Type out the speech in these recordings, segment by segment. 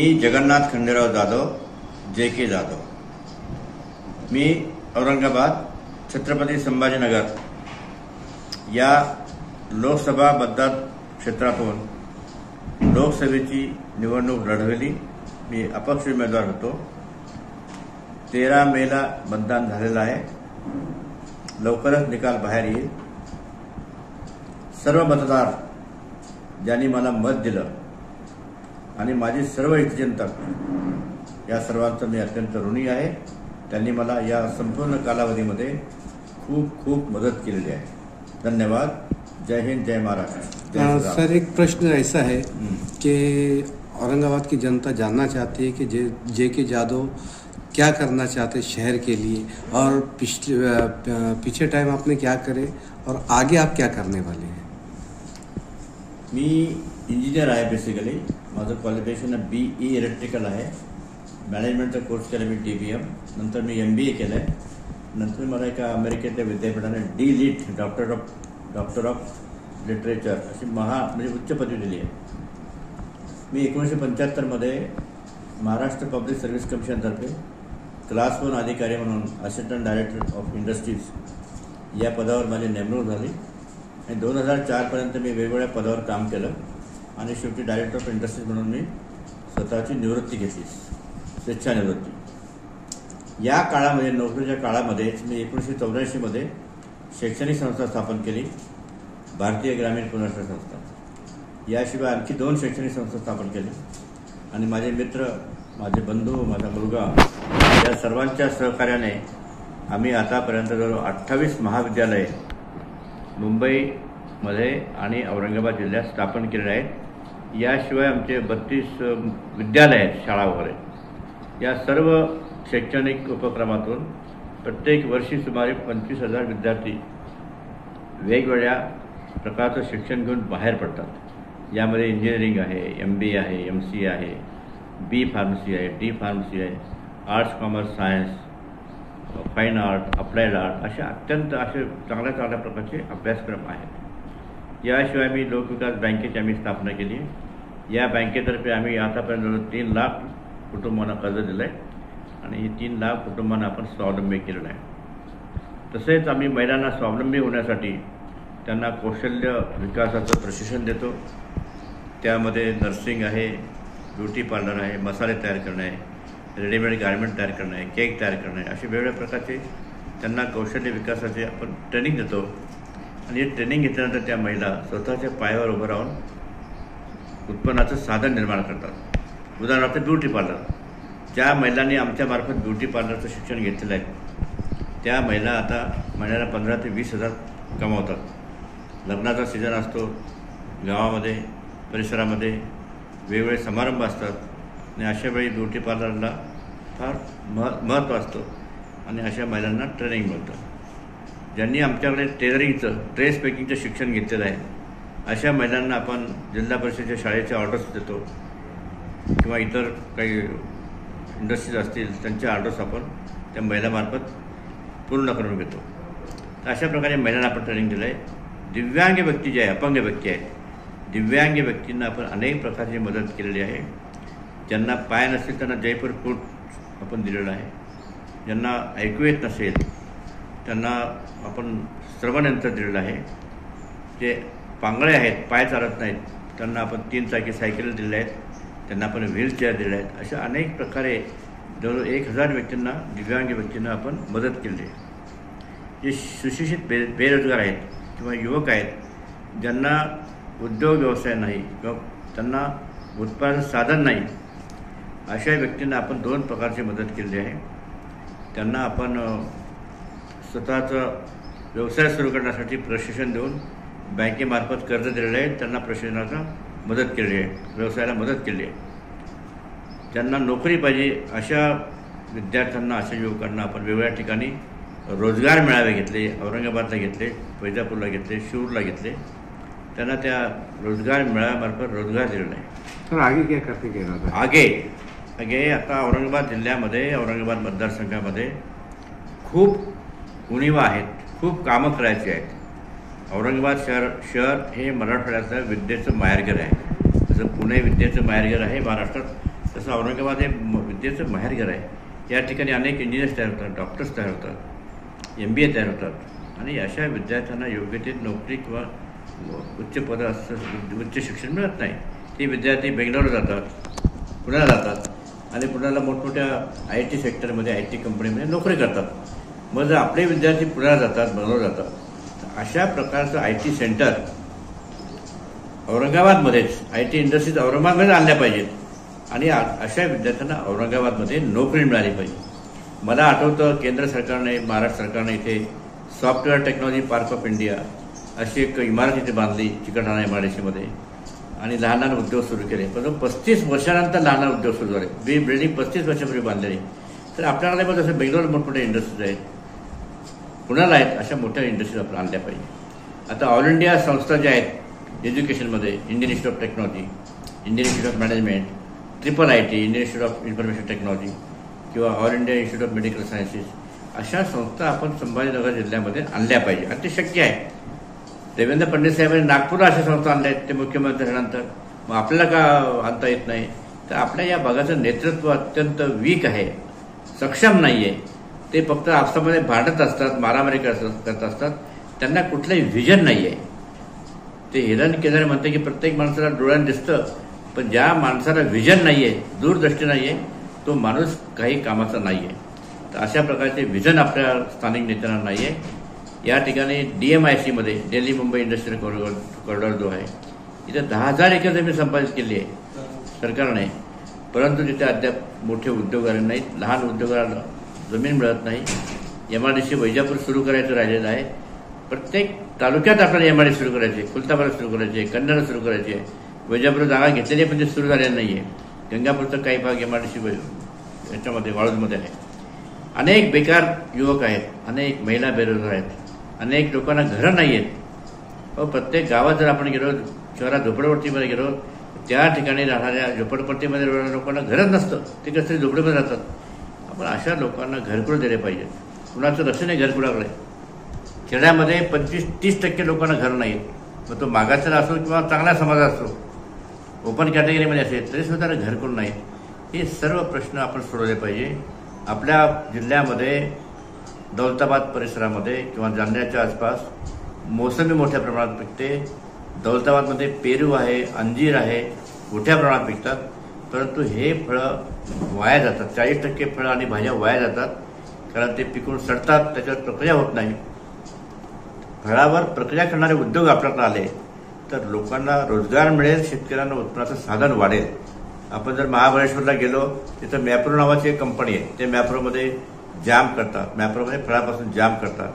मी Jagannath Khanderao Jadhav, JK Jadhav. मी औरंगाबाद छत्रपती संभाजीनगर या लोकसभा मतदार क्षेत्रातून लोकसभेची निवडणूक लढवली. मी अपक्ष उमेदवार होतो. 13 मेला मतदान झालेलं आहे. लवकरच निकाल बाहेर येईल. सर्व मतदार ज्यांनी मला मत दिलं आणि माझी सर्व हितचिंतक या सर्वांचं मी अत्यंत ऋणी आहे. त्यांनी मला या संपूर्ण कालावधीमध्ये खूप खूप मदत केलेली आहे. धन्यवाद. जय हिंद, जय महाराष्ट्र. सर, एक प्रश्न ऐसा है कि औरंगाबाद की जनता जानना चाहती है कि JK जाधव क्या करना चाहते हैं शहर के लिए, और पीछे टाइम आपने क्या करे और आगे आप क्या करने वाले हैं. मी इंजिनियर आहे. बेसिकली माझं क्वालिफिकेशन BE इलेक्ट्रिकल आहे. मॅनेजमेंटचा कोर्स केला मी DBM. नंतर मी MBA केलं आहे. नंतर मला एका अमेरिकेतल्या विद्यापीठाने DLitt डॉक्टर ऑफ लिटरेचर अशी म्हणजे उच्च पदवी दिली आहे. मी 1975 महाराष्ट्र पब्लिक सर्व्हिस कमिशनतर्फे क्लास 1 अधिकारी म्हणून असिस्टंट डायरेक्टर ऑफ इंडस्ट्रीज या पदावर माझी नेमणूक झाली आणि 2004 मी वेगवेगळ्या पदावर काम केलं आणि शेवटी डायरेक्टर ऑफ इंडस्ट्रीज म्हणून मी स्वतःची निवृत्ती घेतली, स्वेच्छानिवृत्ती. या काळामध्ये, नोकरीच्या काळामध्येच मी 1984 शैक्षणिक संस्था स्थापन केली, भारतीय ग्रामीण पुनर्वसन संस्था. याशिवाय आणखी 2 शैक्षणिक संस्था स्थापन केली आणि माझे मित्र, माझे बंधू, माझा मुलगा या सर्वांच्या सहकार्याने आम्ही आतापर्यंत जवळ 28 महाविद्यालये मुंबईमध्ये आणि औरंगाबाद जिल्ह्यात स्थापन केलेले आहेत. याशिवाय आमचे 32 विद्यालय आहेत, शाळा वगैरे. या सर्व शैक्षणिक उपक्रमातून प्रत्येक वर्षी सुमारे 25,000 विद्यार्थी वेगवेगळ्या प्रकारचं शिक्षण घेऊन बाहेर पडतात. यामध्ये इंजिनिअरिंग आहे, MBA आहे, MCA आहे, B फार्मसी आहे, D फार्मसी आहे, arts, commerce, science, fine art, applied art असे अत्यंत चांगल्या प्रकारचे अभ्यासक्रम आहेत. याशिवाय मी लोकविकास बँकेची आम्ही स्थापना केली. या बँकेतर्फे आम्ही आतापर्यंत 3 लाख कुटुंबांना कर्ज दिलं आहे आणि 3 लाख कुटुंबांना आपण स्वावलंबी केलेलं आहे. तसेच आम्ही महिलांना स्वावलंबी होण्यासाठी त्यांना कौशल्य विकासाचं प्रशिक्षण देतो. त्यामध्ये नर्सिंग आहे, ब्युटी पार्लर आहे, मसाले तयार करणं आहे, रेडीमेड गारमेंट तयार करणं आहे, केक तयार करणं आहे, असे वेगवेगळ्या प्रकारचे त्यांना कौशल्य विकासाचे आपण ट्रेनिंग देतो. आणि हे ट्रेनिंग घेतल्यानंतर त्या महिला स्वतःच्या पायावर उभं राहून उत्पन्नाचं साधन निर्माण करतात. उदाहरणार्थ ब्युटी पार्लर. ज्या महिलांनी आमच्यामार्फत ब्युटी पार्लरचं शिक्षण घेतलेलं आहे त्या महिला आता महिन्याला 15,000 ते 20,000 कमावतात. लग्नाचा सीझन असतो, गावामध्ये परिसरामध्ये वेगवेगळे समारंभ असतात आणि अशावेळी ब्युटी पार्लरला फार महत्त्व असतं आणि अशा महिलांना ट्रेनिंग मिळतं. ज्यांनी आमच्याकडे टेलरिंगचं, ड्रेस मेकिंगचं शिक्षण घेतलेलं आहे अशा महिलांना आपण जिल्हा परिषदेच्या शाळेच्या ऑर्डर्स देतो किंवा इतर काही इंडस्ट्रीज असतील त्यांच्या ऑर्डर्स आपण त्या महिलामार्फत पूर्ण करून घेतो. तर अशा प्रकारे महिलांना आपण ट्रेनिंग दिलं आहे. दिव्यांग व्यक्ती जे आहे, अपंग व्यक्ती आहेत, दिव्यांग व्यक्तींना आपण अनेक प्रकारची मदत केलेली आहे. ज्यांना पाय नसतील त्यांना जयपूर फूट आपण दिलेलं आहे. ज्यांना ऐकू येत नसेल त्यांना आपण श्रवणयंत्र दिलेलं आहे. जे पांगळे आहेत, पाय चालत नाहीत, त्यांना आपण 3 चाकी सायकल दिलेल्या आहेत. त्यांना आपण व्हीलचेअर दिल्या आहेत. अशा अनेक प्रकारे जवळ 1,000 व्यक्तींना, दिव्यांग व्यक्तींना आपण मदत केली आहे. जे सुशिक्षित बेरोजगार आहेत किंवा युवक आहेत ज्यांना उद्योग व्यवसाय नाही किंवा त्यांना उत्पादन साधन नाही अशा व्यक्तींना आपण 2 प्रकारची मदत केली आहे. त्यांना आपण स्वतःचा व्यवसाय सुरू करण्यासाठी प्रशिक्षण देऊन बँकेमार्फत कर्ज दिलेलं आहे. त्यांना प्रशिक्षणाचा मदत केली आहे, व्यवसायाला मदत केली आहे. ज्यांना नोकरी पाहिजे अशा विद्यार्थ्यांना, अशा युवकांना आपण वेगवेगळ्या ठिकाणी रोजगार मेळावे घेतले. औरंगाबादला घेतले, वैजापूरला घेतले, शिरूरला घेतले. त्यांना त्या रोजगार मेळाव्यामार्फत रोजगार दिलेला आहे. सर, आगे क्या करते गेला? आगे आता औरंगाबाद जिल्ह्यामध्ये, औरंगाबाद मतदारसंघामध्ये खूप उणिवा आहेत, खूप कामं करायची आहेत. औरंगाबाद शहर हे मराठवाड्याचं विद्येचं माहेरघर आहे. जसं पुणे विद्येचं माहेरघर आहे महाराष्ट्रात, तसं तसं औरंगाबाद हे विद्येचं माहेरघर आहे. या ठिकाणी अनेक इंजिनियर्स तयार होतात, डॉक्टर्स तयार होतात, MBA तयार होतात आणि अशा विद्यार्थ्यांना योग्य ते नोकरी किंवा उच्च पद असं उच्च शिक्षण मिळत नाही. ते विद्यार्थी बेंगलोरला जातात, पुण्याला जातात आणि पुण्याला मोठमोठ्या IT सेक्टरमध्ये IT कंपनीमध्ये नोकरी करतात. मग जर आपले विद्यार्थी पुण्याला जातात, बेंगलोर जातात, तर अशा प्रकारचं IT सेंटर औरंगाबादमध्येच IT इंडस्ट्रीज औरंगाबादमध्ये आणल्या पाहिजेत आणि अशा विद्यार्थ्यांना औरंगाबादमध्ये नोकरी मिळाली पाहिजे. मला आठवतं केंद्र सरकारने, महाराष्ट्र सरकारने इथे software technology park of India अशी एक इमारत इथे बांधली चिकलठाणा MIDCमध्ये आणि लहान लहान उद्योग सुरू केले. परंतु 35 वर्षानंतर लहान लहान उद्योग सुरू झाले. बिल्डिंग 35 वर्षापूर्वी बांधलेली. तर आपल्याकडे पण जसं बेंगलोर मोठमोठ्या इंडस्ट्रीज आहेत, पुण्याला आहेत, अशा मोठ्या इंडस्ट्रीज आपण आणल्या पाहिजे. आता ऑल इंडिया संस्था ज्या आहेत एज्युकेशनमध्ये, Indian institute of technology, Indian institute of management, IIIT, Indian institute of information technology किंवा all India institute of medical sciences, अशा संस्था आपण संभाजीनगर जिल्ह्यामध्ये आणल्या पाहिजे आणि ते शक्य आहे. देवेंद्र फडणवीस साहेबांनी नागपूरला अशा संस्था आणल्या आहेत, ते मुख्यमंत्री झाल्यानंतर. मग आपल्याला का आणता येत नाही? तर आपल्या या भागाचं नेतृत्व अत्यंत वीक आहे, सक्षम नाही आहे. ते फक्त आपसामध्ये भांडत असतात, मारामारी करत असतात. त्यांना कुठलंही व्हिजन नाही आहे. ते हिरण केदार म्हणते की प्रत्येक माणसाला डोळ्यानं दिसतं, पण ज्या माणसाला व्हिजन नाही आहे, दूरदृष्टी नाही आहे, तो माणूस काही कामाचा नाही आहे. तर अशा प्रकारचे व्हिजन आपल्या स्थानिक नेत्यांना नाही आहे. या ठिकाणी DMIC Delhi Mumbai industrial corridor जो आहे, इथे 10,000 एकर जमीन संपादित केली आहे सरकारने, परंतु तिथे अद्याप मोठे उद्योगांना नाहीत, लहान उद्योगांना जमीन मिळत नाही. MIDC वैजापूर सुरू करायचं राहिलेलं आहे. प्रत्येक तालुक्यात आपल्याला MIDC सुरू करायचे, खुलताबाद सुरू करायचे, कन्नड सुरू करायचे आहे. वैजापूर जागा घेतलेली आहे पण ते सुरू झालेलं नाही आहे. गंगापूरचा काही भाग MIDC याच्यामध्ये वाळूजमध्ये आहे. अनेक बेकार युवक आहेत, अनेक महिला बेरोजगार आहेत, अनेक लोकांना घरं नाही आहेत. प्रत्येक गावात जर आपण गेलो, शहरात झोपडपट्टीमध्ये गेलो, त्या ठिकाणी राहणाऱ्या झोपडपट्टीमध्ये राहणाऱ्या लोकांना घरच नसतं, ते कसं झोपडीमध्ये राहतात. आपण अशा लोकांना घरकुल दिले पाहिजे. कुणाचं लक्ष नाही घरकुलाकडे. खेड्यामध्ये 25-30% लोकांना घर नाही. मग तो मागासला असो किंवा चांगला समाज असो, ओपन कॅटेगरीमध्ये असेल तरी सुद्धा घरकुल नाही. हे सर्व प्रश्न आपण सोडवले पाहिजे. आपल्या जिल्ह्यामध्ये दौलताबाद परिसरामध्ये किंवा जालन्याच्या आसपास मोसंबी मोठ्या प्रमाणात पिकते. दौलताबादमध्ये पेरू आहे, अंजीर आहे, मोठ्या प्रमाणात पिकतात. परंतु हे फळं वाया जातात. 40% फळं आणि भाज्या वाया जातात, कारण ते पिकून सडतात, त्याच्यावर प्रक्रिया होत नाही. फळावर प्रक्रिया करणारे उद्योग आपल्याकडे आले तर लोकांना रोजगार मिळेल, शेतकऱ्यांना उत्पन्नाचं साधन वाढेल. आपण जर महाबळेश्वरला गेलो, तिथं मॅप्रो नावाची एक कंपनी आहे. ते मॅप्रोमध्ये जाम करतात, मॅप्रोमध्ये फळापासून जाम करतात,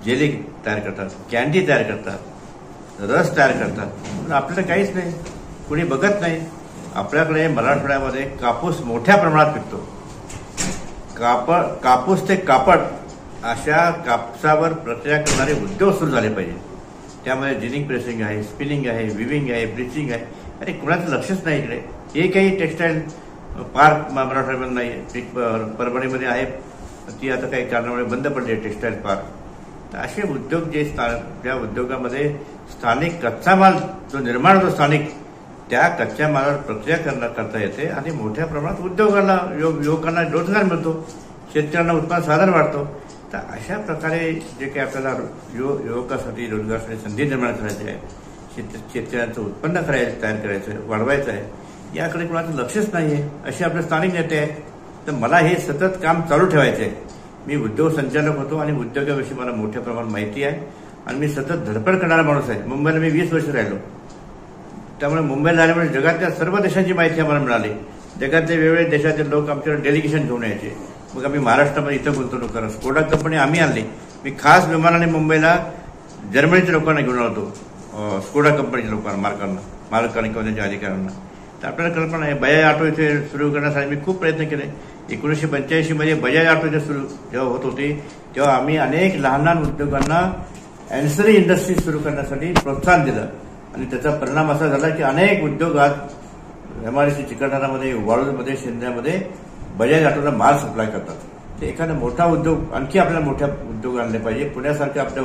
जेली तयार करतात, कॅन्डी तयार करतात, रस तयार करतात. पण आपल्याला काहीच नाही, कुणी बघत नाही. आपल्याकडे मराठवाड्यामध्ये कापूस मोठ्या प्रमाणात पिकतो. कापूस ते कापड अशा कापसावर प्रक्रिया करणारे उद्योग सुरू झाले पाहिजे. त्यामध्ये जिनिंग प्रेसिंग आहे, स्पिनिंग आहे, विविंग आहे, ब्लिचिंग आहे. अरे कुणाचं लक्षच नाही इकडे. हे काही टेक्स्टाईल पार्क मराठवाड्यामध्ये नाही. परभणीमध्ये आहे, ती आता काही कारणामुळे बंद पडली आहे टेक्स्टाईल पार्क. तर असे उद्योग जे त्या उद्योगामध्ये स्थानिक कच्चा माल जो निर्माण होतो स्थानिक, त्या कच्च्या मालावर प्रक्रिया करता येते आणि मोठ्या प्रमाणात उद्योगाला युवकांना रोजगार मिळतो, शेतकऱ्यांना उत्पन्न साधन वाढतो. तर अशा प्रकारे जे काही आपल्याला युवकासाठी रोजगारासाठी संधी निर्माण करायची आहे, शेतकऱ्यांचं उत्पन्न तयार करायचं आहे, वाढवायचं आहे, याकडे कोणाचं लक्षच नाही आहे. असे आपले स्थानिक नेते आहेत. तर मला हे सतत काम चालू ठेवायचं आहे. मी उद्योग संचालक होतो आणि उद्योगाविषयी मला मोठ्या प्रमाणात माहिती आहे आणि मी सतत धडपड करणारा माणूस आहे. मुंबईला मी 20 वर्ष राहिलो. त्यामुळे मुंबईला आल्यामुळे जगातल्या सर्व देशांची माहिती आम्हाला मिळाली. जगातले वेगवेगळे देशातील लोक आमच्याकडे डेलिगेशन घेऊन यायचे. मग आम्ही महाराष्ट्रामध्ये इथं गुंतवणूक करा. स्कोडा कंपनी आम्ही आणली. मी खास विमानाने मुंबईला जर्मनीच्या लोकांना घेऊन आलो. स्कोडा कंपनीच्या लोकांना, मालकांना किंवा त्यांच्या अधिकाऱ्यांना. तर आपल्याला कल्पना आहे, बजाज ऑटो इथे सुरू करण्यासाठी मी खूप प्रयत्न केले. 1985 बजाज ऑटो इथे सुरू जेव्हा होत होती, तेव्हा आम्ही अनेक लहान लहान उद्योगांना अँसिलरी इंडस्ट्री सुरू करण्यासाठी प्रोत्साहन दिलं आणि त्याचा परिणाम असा झाला की अनेक उद्योग आज MIDC चिकलठाणामध्ये, वाळूजमध्ये, शिंद्यामध्ये बजाज ऑटोला माल सप्लाय करतात. ते एखादा मोठा उद्योग, आणखी आपल्याला मोठ्या उद्योग आणले पाहिजे. पुण्यासारख्या आपल्या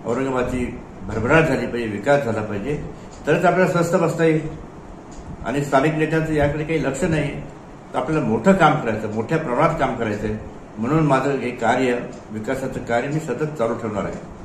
औरंगाबादची भरभराट झाली पाहिजे, विकास झाला पाहिजे, तरच आपल्याला स्वस्त बसता येईल. आणि स्थानिक नेत्यांचं याकडे काही लक्ष नाही. तर आपल्याला मोठं काम करायचं, मोठ्या प्रमाणात काम करायचं आहे. म्हणून माझं हे कार्य, विकासाचं कार्य मी सतत चालू ठेवणार आहे.